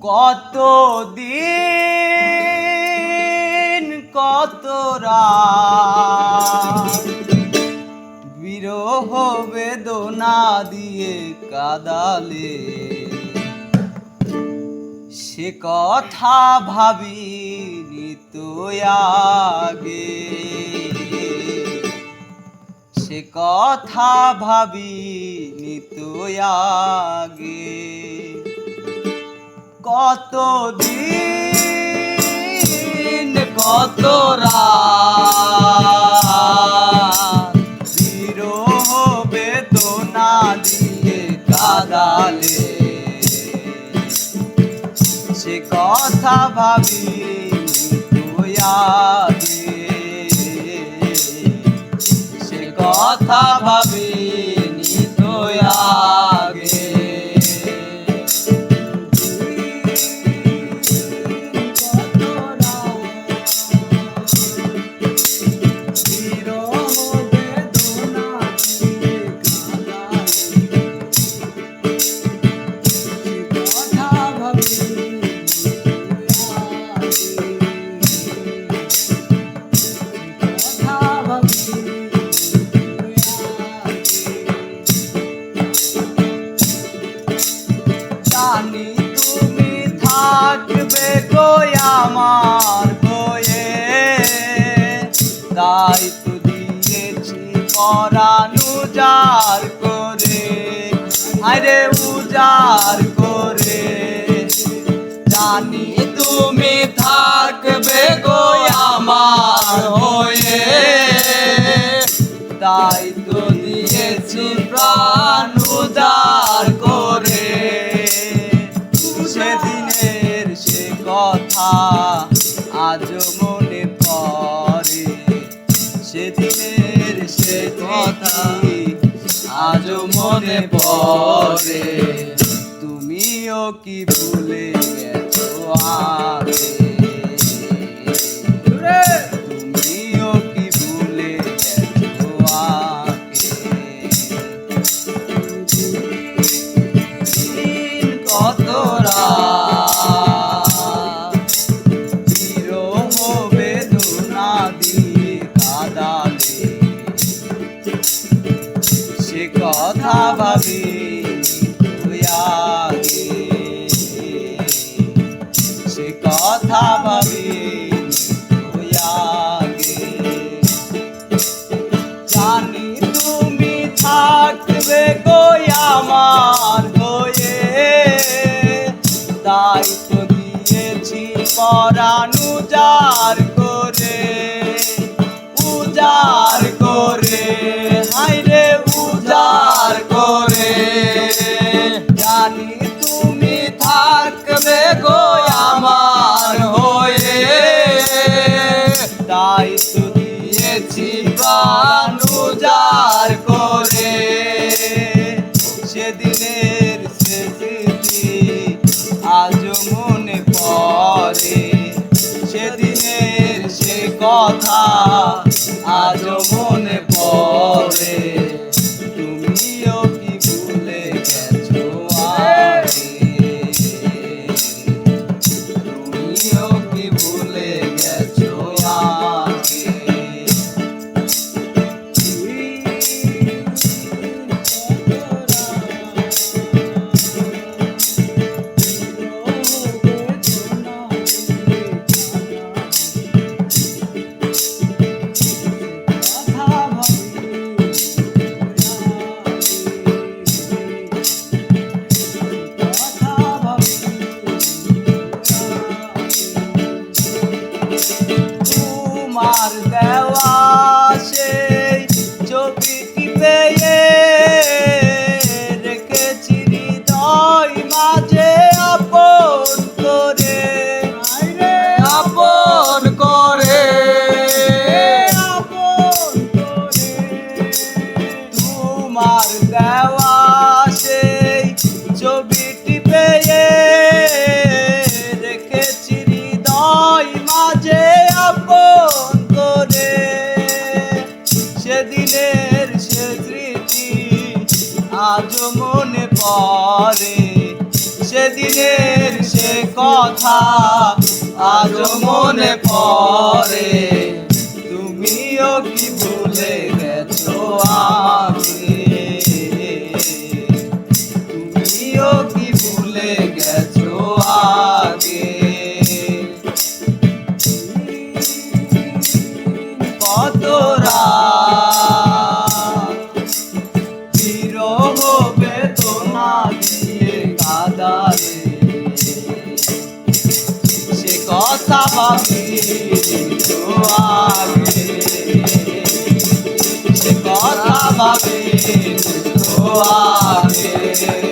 কত দিন কত রাত বিরহ বেদনা দিয়ে কাঁদালে, সে কথা ভাবিনি তো আগে, সে কথা ভাবিনি তো আগে। কত দিন কত রাত বিরহ বেদনা দিয়ে কাঁদালে, সে কথা ভাবিনি তো আগে, সে কথা ভাবিনি তো আগে। জানি তুমি থাকবে গো আমার হয়ে, তাই তো দিয়েছি পরাণ উজাড় করে, আরে উজাড় করে। জানি তুমি থাকবে গো আমার হয়ে, তাই তো দিয়েছি প্রাণ উজাড় করে। সেদিনের সে কথা আজও মনে পড়ে, সেদিনের সে কথা আজও মনে পড়ে। তুমিও কি ভুলে গেছো আগে, তুমিও কি ভুলে গেছো আগে। দিন কত রাত বিরহ বেদনা দিয়ে কাঁদালে, সে কথা ভাবিনি তো আগে, সে কথা ভাবিনি তো আগে। জানি তুমি থাকবে গো আমার হয়ে, তাই তো দিয়েছি পরাণ উজাড় করে, উজাড় করে, হায়রে উজাড় করে। জানি তুমি থাকবে গো আমার হয়ে, তাই তো দিয়েছি প্রাণ উজাড় করে। সেদিনের সে স্মৃতি আজও মনে পড়ে, সেদিনের সে কথা আজও মনে পড়ে। তুমিও কি ভুলে গেছো আগে, তুমিও কি ভুলে গেছো আগে। তোমার দেওয়া সেই ছবিটি পেয়ে রেখেছি হৃদয় মাঝে আপন করে, আপন করে, আপন করে। তোমার দেওয়া সেই ছবিটি পেয়ে রেখেছি হৃদয় মাঝে আপন করে। সেদিনের সে স্মৃতি আজও মনে পড়ে, সেদিনের সে সে কথা আজও মনে পড়ে, তুমিও কি ভুলে গেছো আগে, তুমিও কি ভুলে গেছো আগে। কত রাত বিরহ বেদনা দিয়ে কাঁদালে, সে কথা ভাবি তো আগে, সে কথা ভাবি তো আগে।